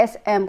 SM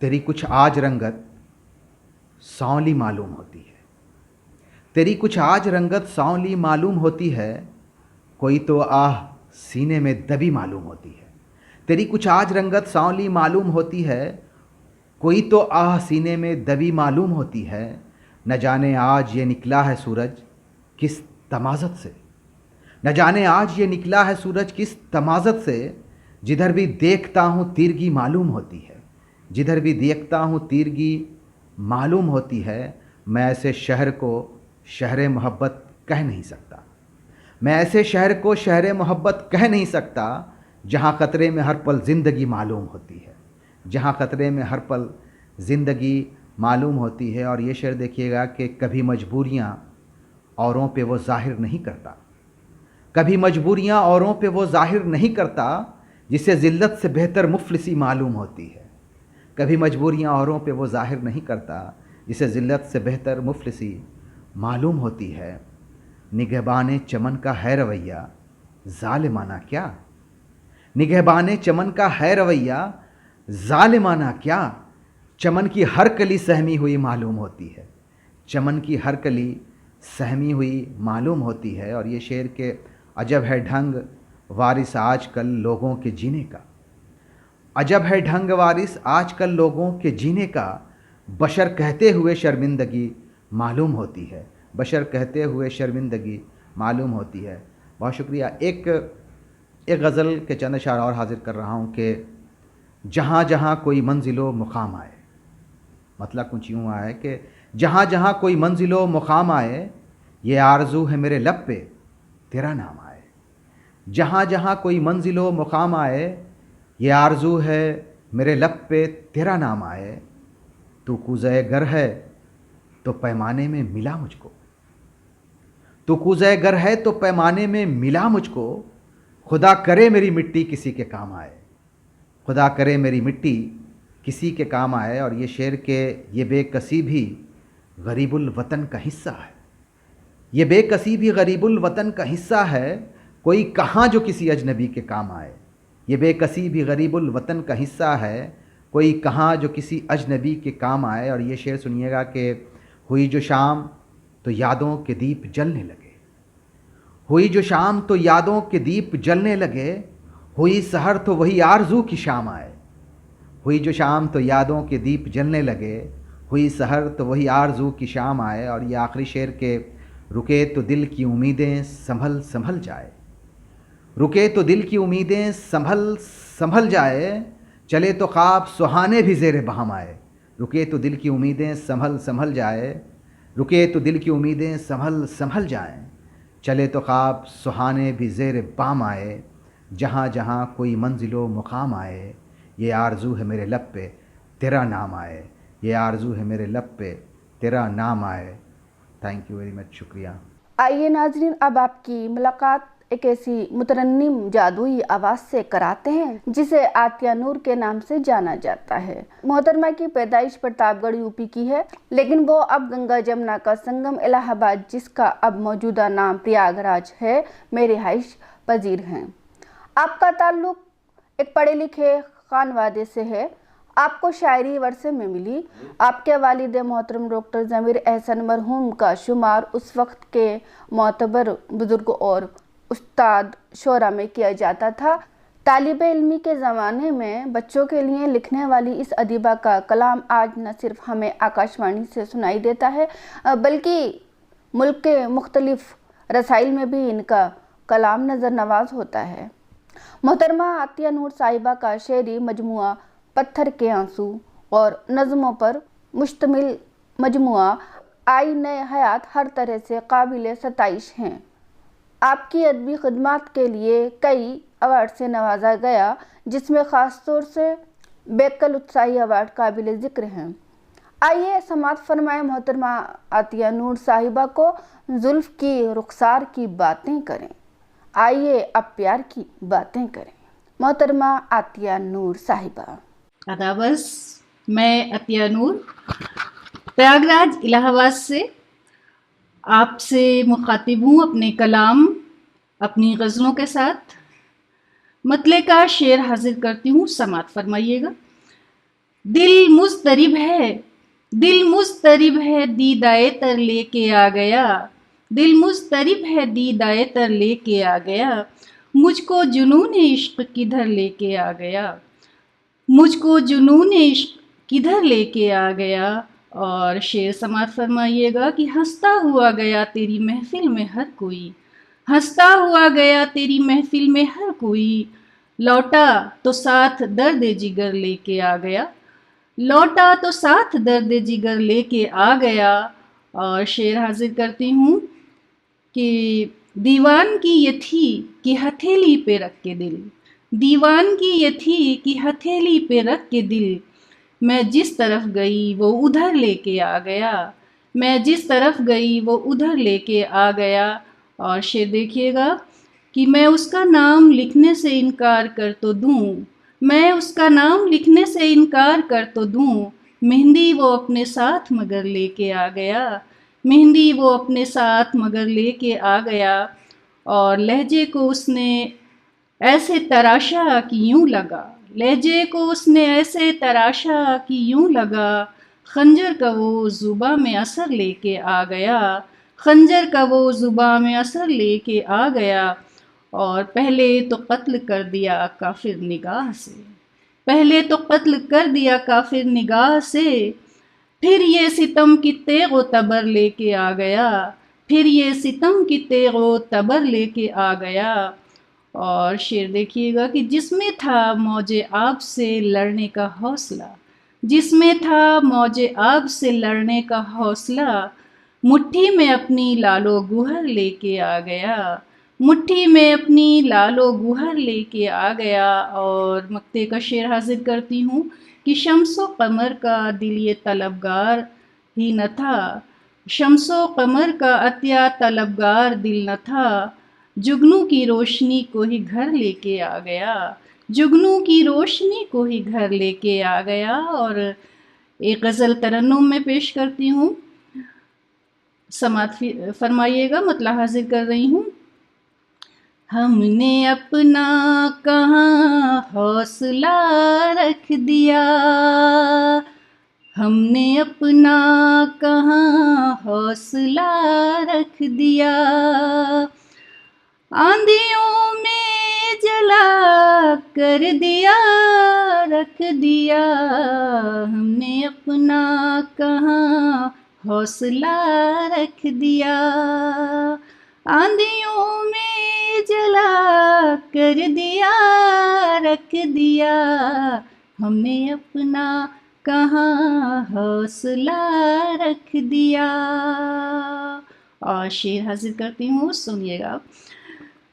تیری کچھ آج رنگت سانولی معلوم ہوتی ہے، تیری کچھ آج رنگت سانولی معلوم ہوتی ہے، کوئی تو آہ سینے میں دبی معلوم ہوتی ہے۔ تیری کچھ آج رنگت سانولی معلوم ہوتی ہے، کوئی تو آہ سینے میں دبی معلوم ہوتی ہے، نہ جانے آج یہ نکلا ہے سورج کس تمازت سے، نہ جانے آج یہ نکلا ہے سورج کس تمازت سے، جدھر بھی دیکھتا ہوں تیرگی معلوم ہوتی ہے، جدھر بھی دیکھتا ہوں تیرگی معلوم ہوتی ہے۔ میں ایسے شہر کو شہر محبت کہہ نہیں سکتا، میں ایسے شہر کو شہر محبت کہہ نہیں سکتا، جہاں خطرے میں ہر پل زندگی معلوم ہوتی ہے، جہاں خطرے میں ہر پل زندگی معلوم ہوتی ہے۔ اور یہ شعر دیکھیے گا کہ کبھی مجبوریاں اوروں پہ وہ ظاہر نہیں کرتا، کبھی مجبوریاں اوروں پہ وہ ظاہر نہیں کرتا، جسے ذلت سے بہتر مفلسی معلوم ہوتی ہے، کبھی مجبوریاں اوروں پہ وہ ظاہر نہیں کرتا، جسے ذلت سے بہتر مفلسی معلوم ہوتی ہے۔ نگہبان چمن کا ہے رویہ ظالمانہ کیا، نگہبان چمن کا ہے رویہ ظالمانہ کیا، چمن کی ہر کلی سہمی ہوئی معلوم ہوتی ہے، چمن کی ہر کلی سہمی ہوئی معلوم ہوتی ہے۔ اور یہ شعر کہ عجب ہے ڈھنگ وارث آج کل لوگوں کے جینے کا، عجب ہے ڈھنگ وارث آج کل لوگوں کے جینے کا، بشر کہتے ہوئے شرمندگی معلوم ہوتی ہے، بشر کہتے ہوئے شرمندگی معلوم ہوتی ہے۔ بہت شکریہ۔ ایک غزل کے چند اشعار اور حاضر کر رہا ہوں کہ جہاں جہاں کوئی منزل و مقام آئے، مطلب کچھ یوں آئے کہ جہاں جہاں کوئی منزل و مقام آئے، یہ آرزو ہے میرے لب پہ تیرا نام آئے، جہاں جہاں کوئی منزل و مقام آئے، یہ آرزو ہے میرے لب پہ تیرا نام آئے، تو کوزہ گر ہے تو پیمانے میں ملا مجھ کو، تو کوزہ گر ہے تو پیمانے میں ملا مجھ کو، خدا کرے میری مٹی کسی کے کام آئے، خدا کرے میری مٹی کسی کے کام آئے۔ اور یہ شعر کہ یہ بے کسی بھی غریب الوطن کا حصہ ہے، یہ بے کسی بھی غریب الوطن کا حصہ ہے، کوئی کہاں جو کسی اجنبی کے کام آئے، یہ بے کسی بھی غریب الوطن کا حصہ ہے، کوئی کہاں جو کسی اجنبی کے کام آئے۔ اور یہ شعر سنیے گا کہ ہوئی جو شام تو یادوں کے دیپ جلنے لگے، ہوئی جو شام تو یادوں کے دیپ جلنے لگے، ہوئی سحر تو وہی آرزو کی شام آئے، ہوئی جو شام تو یادوں کے دیپ جلنے لگے، ہوئی سحر تو وہی آرزو کی شام آئے۔ اور یہ آخری شعر کہ رکے تو دل کی امیدیں سنبھل سنبھل جائے، رکے تو دل کی امیدیں سنبھل سنبھل جائے، چلے تو خواب سہانے بھی زیر بہم آئے، رکے تو دل کی امیدیں سنبھل سنبھل جائے، رکے تو دل کی امیدیں سنبھل سنبھل جائیں، چلے تو خواب سہانے بھی زیر بام آئے، جہاں جہاں کوئی منزل و مقام آئے، یہ آرزو ہے میرے لب پہ تیرا نام آئے، یہ آرزو ہے میرے لب پہ تیرا نام آئے۔ تھینک یو ویری مچ، شکریہ۔ آئیے ناظرین، اب آپ کی ملاقات ایک ایسی مترنم جادوئی آواز سے کراتے ہیں جسے عطیہ نور کے نام سے جانا جاتا ہے۔ محترمہ کی پیدائش پرتاپ گڑھ یو پی کی ہے، لیکن وہ اب گنگا جمنا کا سنگم الہ آباد، جس کا اب موجودہ نام پریاگ راج ہے، میں رہائش پذیر ہیں۔ آپ کا تعلق ایک پڑھے لکھے خانوادے سے ہے، آپ کو شاعری ورثے میں ملی۔ آپ کے والد محترم ڈاکٹر ضمیر احسن مرحوم کا شمار اس وقت کے معتبر بزرگ اور استاد شعراء میں کیا جاتا تھا۔ طالب علمی کے زمانے میں بچوں کے لیے لکھنے والی اس ادیبہ کا کلام آج نہ صرف ہمیں آکاشوانی سے سنائی دیتا ہے بلکہ ملک کے مختلف رسائل میں بھی ان کا کلام نظر نواز ہوتا ہے۔ محترمہ عطیہ نور صاحبہ کا شعری مجموعہ پتھر کے آنسو اور نظموں پر مشتمل مجموعہ آئینہ حیات ہر طرح سے قابل ستائش ہیں۔ آپ کی ادبی خدمات کے لیے کئی ایوارڈ سے نوازا گیا، جس میں خاص طور سے بیکل اتساہی ایوارڈ قابل ذکر ہیں۔ آئیے سماعت فرمائیں محترمہ عطیہ نور صاحبہ کو زلف کی رخسار کی باتیں کریں، آئیے اب پیار کی باتیں کریں۔ محترمہ عطیہ نور صاحبہ۔ آدابس، میں عطیہ نور پریاگ راج الہ آباد سے آپ سے مخاطب ہوں اپنے کلام، اپنی غزلوں کے ساتھ۔ مطلع کا شعر حاضر کرتی ہوں، سماعت فرمائیے گا۔ دل مضطرب ہے، دل مضطرب ہے دیدائے تر لے کے آ گیا، دل مضطرب ہے دیدائے تر لے کے آ گیا، مجھ کو جنون عشق کدھر لے کے آ گیا، مجھ کو جنون عشق کدھر لے کے آ گیا۔ اور شعر سماعت فرمائیے گا کہ ہنستا ہوا گیا تیری محفل میں ہر کوئی، ہنستا ہوا گیا تیری محفل میں ہر کوئی، لوٹا تو ساتھ درد جگر لے کے آ گیا، لوٹا تو ساتھ درد جگر لے کے آ گیا۔ اور شعر حاضر کرتی ہوں کہ دیوان کی یہ تھی کہ ہتھیلی پہ رکھ کے دل، دیوان کی یہ تھی کہ ہتھیلی پہ رکھ کے دل، میں جس طرف گئی وہ ادھر لے کے آ گیا، میں جس طرف گئی وہ ادھر لے کے آ گیا۔ اور شعر دیکھیے گا کہ میں اس کا نام لکھنے سے انکار کر تو دوں، میں اس کا نام لکھنے سے انکار کر تو دوں، مہندی وہ اپنے ساتھ مگر لے کے آ گیا، مہندی وہ اپنے ساتھ مگر لے کے آ گیا۔ اور لہجے کو اس نے ایسے تراشا کہ یوں لگا، لہجے کو اس نے ایسے تراشا کہ یوں لگا، خنجر کا وہ زباں میں اثر لے کے آ گیا، خنجر کا وہ زباں میں اثر لے کے آ گیا۔ اور پہلے تو قتل کر دیا کافر نگاہ سے، پہلے تو قتل کر دیا کافر نگاہ سے، پھر یہ ستم کی تیغ و تبر لے کے آ گیا، پھر یہ ستم کی تیغ و تبر لے کے آ گیا۔ اور شعر دیکھیے گا کہ جس میں تھا موج آب سے لڑنے کا حوصلہ، جس میں تھا موج آب سے لڑنے کا حوصلہ، مٹھی میں اپنی لال و گوہر لے کے آ گیا، مٹھی میں اپنی لال و گوہر لے کے آ گیا۔ اور مقطع کا شعر حاضر کرتی ہوں کہ شمس و قمر کا دل یہ طلبگار ہی نہ تھا، شمس و قمر کا عطیہ طلبگار دل نہ تھا، جگنو کی روشنی کو ہی گھر لے کے آ گیا، جگنو کی روشنی کو ہی گھر لے کے آ گیا۔ اور ایک غزل ترنم میں پیش کرتی ہوں، سماعت فرمائیے گا، مطلع حاضر کر رہی ہوں۔ ہم نے اپنا کہاں حوصلہ رکھ دیا، ہم نے اپنا کہاں حوصلہ رکھ دیا، آندھیوں میں جلا کر دیا رکھ دیا، ہم نے اپنا کہاں حوصلہ رکھ دیا، آندھیوں میں جلا کر دیا رکھ دیا، ہم نے اپنا کہاں حوصلہ رکھ دیا۔ اور شعر حاضر کرتی ہوں، سنیے گا۔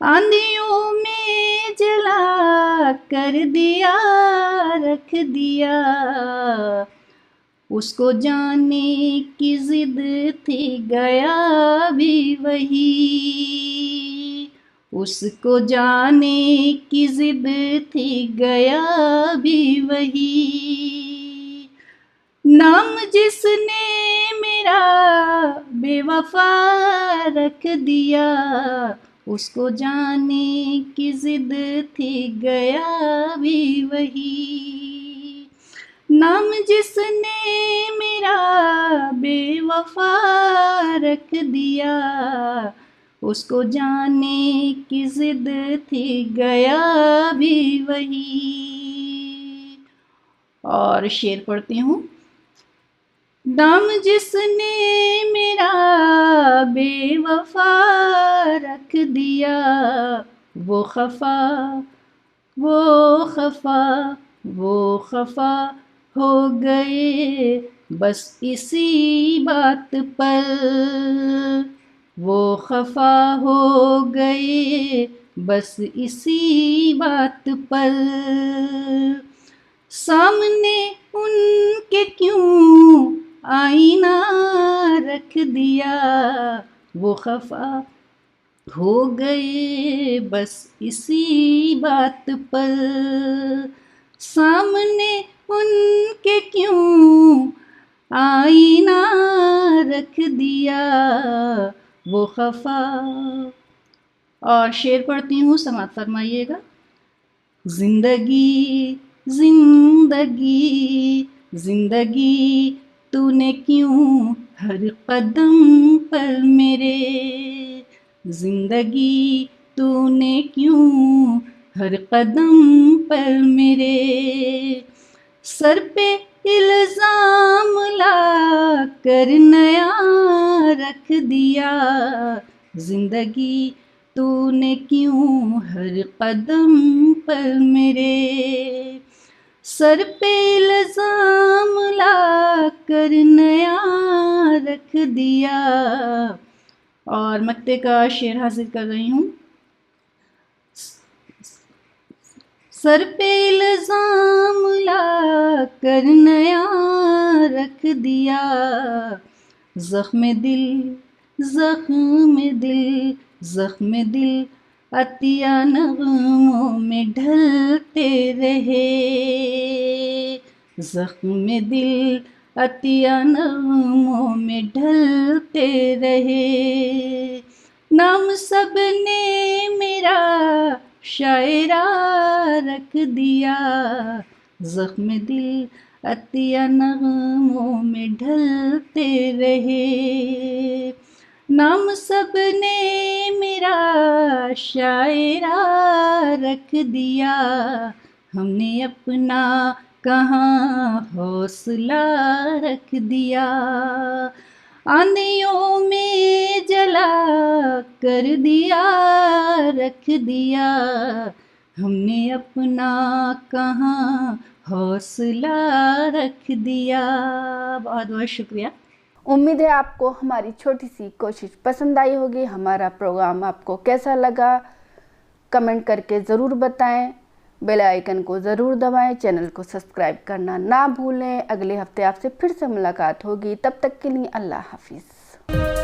آندھیوں میں جلا کر دیا رکھ دیا، اس کو جانے کی ضد تھی گیا بھی وہی، اس کو جانے کی ضد تھی گیا بھی وہی، نام جس نے میرا بے وفا رکھ دیا، اس کو جانے کی ضد تھی گیا بھی وہی، نام جس نے میرا بے وفا رکھ دیا، اس کو جانے کی ضد تھی گیا بھی وہی۔ اور شعر پڑھتی ہوں۔ نام جس نے میرا بے وفا رکھ دیا، وہ خفا وہ خفا وہ خفا ہو گئے بس اسی بات پر، وہ خفا ہو گئے بس اسی بات پر، سامنے ان کے کیوں آئینہ رکھ دیا، وہ خفا ہو گئے بس اسی بات پر، سامنے ان کے کیوں آئینہ رکھ دیا، وہ خفا۔ اور شعر پڑھتی ہوں، سماعت فرمائیے گا۔ زندگی زندگی زندگی تو نے کیوں ہر قدم پر میرے، زندگی تو نے کیوں ہر قدم پر میرے، سر پہ الزام لا کر نیا رکھ دیا، زندگی تو نے کیوں ہر قدم پر میرے، سر پہ الزام لا کر نیا رکھ دیا۔ اور مکتے کا شعر حاصل کر رہی ہوں۔ سر پہ الزام لا کر نیا رکھ دیا، زخم دل زخم دل زخم دل عطیہ نغموں میں ڈھلتے رہے، زخم دل عطیہ نغموں میں ڈھلتے رہے، نام سب نے میرا شاعرہ رکھ دیا، زخم دل عطیہ نغموں میں ڈھلتے رہے، نام سب نے میرا شاعرہ رکھ دیا، ہم نے اپنا کہاں حوصلہ رکھ دیا، آندھیوں میں جلا کر دیا رکھ دیا، ہم نے اپنا کہاں حوصلہ رکھ دیا۔ بہت بہت شکریہ۔ امید ہے آپ کو ہماری چھوٹی سی کوشش پسند آئی ہوگی۔ ہمارا پروگرام آپ کو کیسا لگا کمنٹ کر کے ضرور بتائیں، بیل آئیکن کو ضرور دبائیں، چینل کو سبسکرائب کرنا نہ بھولیں۔ اگلے ہفتے آپ سے پھر سے ملاقات ہوگی، تب تک کے لیے اللہ حافظ۔